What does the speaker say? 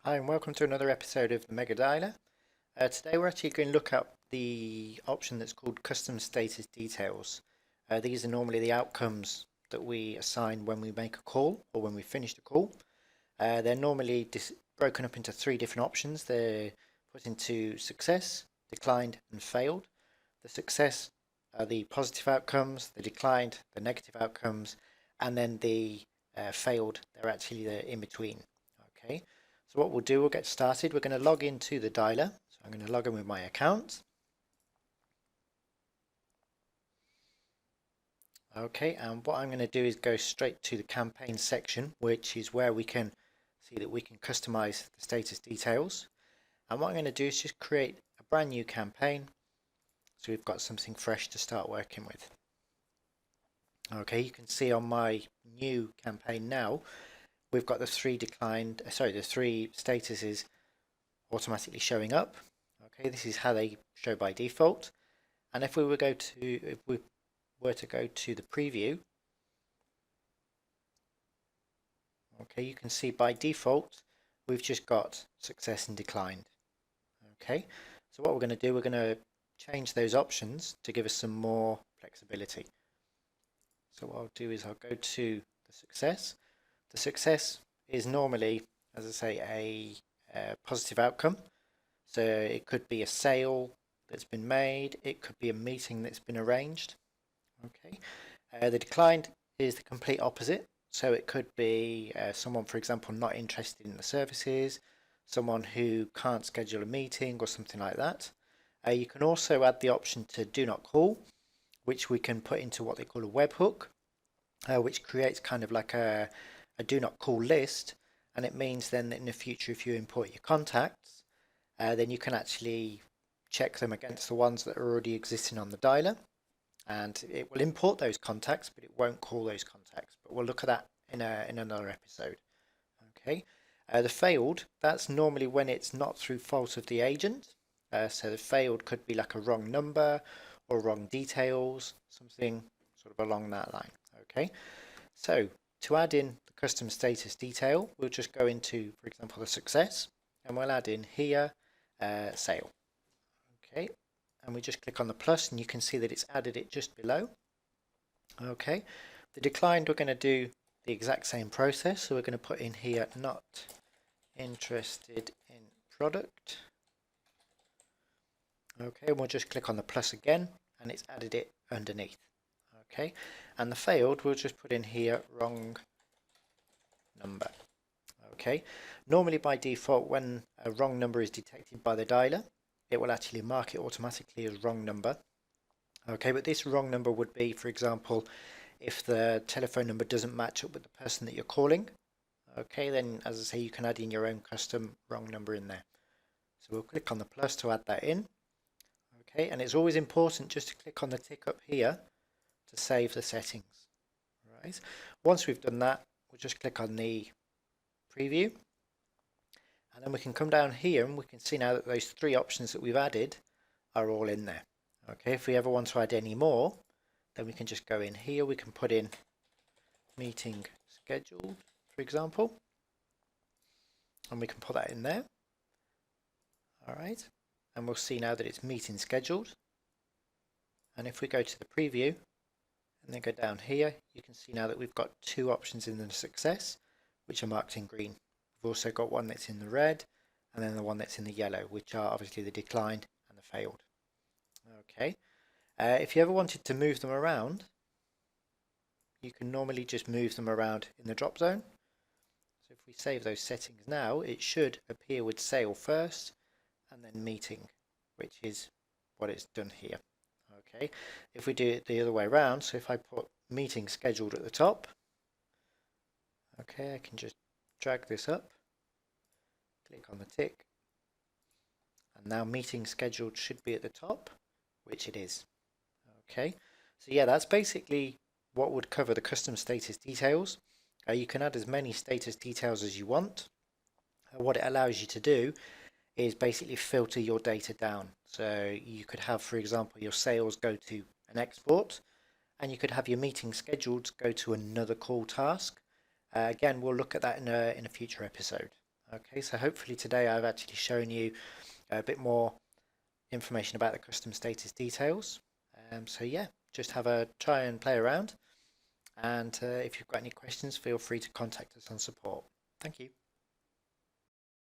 Hi and welcome to another episode of the MegaDialer. Today we're actually going to look at the option that's called Custom Status Details. These are normally the outcomes that we assign when we make a call or when we finish the call. They're normally broken up into three different options. They're put into success, declined and failed. The success are the positive outcomes, the declined, the negative outcomes, and then the failed, they're actually the in between. Okay. So what we'll do, we'll get started. We're going to log into the dialer. So I'm going to log in with my account. Okay, and what I'm going to do is go straight to the campaign section, which is where we can see that we can customize the status details. And what I'm going to do is just create a brand new campaign, so we've got something fresh to start working with. Okay, you can see on my new campaign now, we've got the three statuses automatically showing up. Okay, this is how they show by default. And if we were to go to the preview, okay, you can see by default we've just got success and declined. Okay, so what we're going to do, we're going to change those options to give us some more flexibility. So what I'll do is I'll go to the success. The success is normally, as I say, a positive outcome. So it could be a sale that's been made, it could be a meeting that's been arranged. Okay, the declined is the complete opposite. So it could be someone, for example, not interested in the services, someone who can't schedule a meeting or something like that. You can also add the option to do not call, which we can put into what they call a webhook, which creates kind of like a do not call list. And it means then that in the future, if you import your contacts, then you can actually check them against the ones that are already existing on the dialer, and it will import those contacts, but it won't call those contacts. But we'll look at that in another episode. Okay, the failed, that's normally when it's not through fault of the agent. So the failed could be like a wrong number or wrong details, something sort of along that line. Okay, so to add in the custom status detail, we'll just go into, for example, the success, and we'll add in here sale. Okay, and we just click on the plus and you can see that it's added it just below. Okay, the declined, we're going to do the exact same process, so we're going to put in here not interested in product. Okay, and we'll just click on the plus again and it's added it underneath. Okay, and the failed, we'll just put in here wrong number. Okay, normally by default when a wrong number is detected by the dialer, it will actually mark it automatically as wrong number. Okay, but this wrong number would be, for example, if the telephone number doesn't match up with the person that you're calling. Okay, then as I say, you can add in your own custom wrong number in there. So we'll click on the plus to add that in. Okay, and it's always important just to click on the tick up here to save the settings. Right, once we've done that, we'll just click on the preview. And then we can come down here and we can see now that those three options that we've added are all in there. Okay, if we ever want to add any more, then we can just go in here, we can put in meeting scheduled, for example, and we can put that in there. Alright, and we'll see now that it's meeting scheduled. And if we go to the preview and then go down here, you can see now that we've got two options in the success, which are marked in green. We've also got one that's in the red and then the one that's in the yellow, which are obviously the declined and the failed. Okay, if you ever wanted to move them around, you can normally just move them around in the drop zone. So if we save those settings now, it should appear with sale first and then meeting, which is what it's done here. Okay, if we do it the other way around, so if I put meeting scheduled at the top, okay, I can just drag this up, click on the tick, and now meeting scheduled should be at the top, which it is. Okay, so yeah, that's basically what would cover the custom status details. You can add as many status details as you want. What it allows you to do is basically filter your data down. So you could have, for example, your sales go to an export, and you could have your meeting scheduled go to another call task. Again, we'll look at that in a future episode. Okay, so hopefully today I've actually shown you a bit more information about the custom status details. So yeah, just have a try and play around. And if you've got any questions, feel free to contact us on support. Thank you.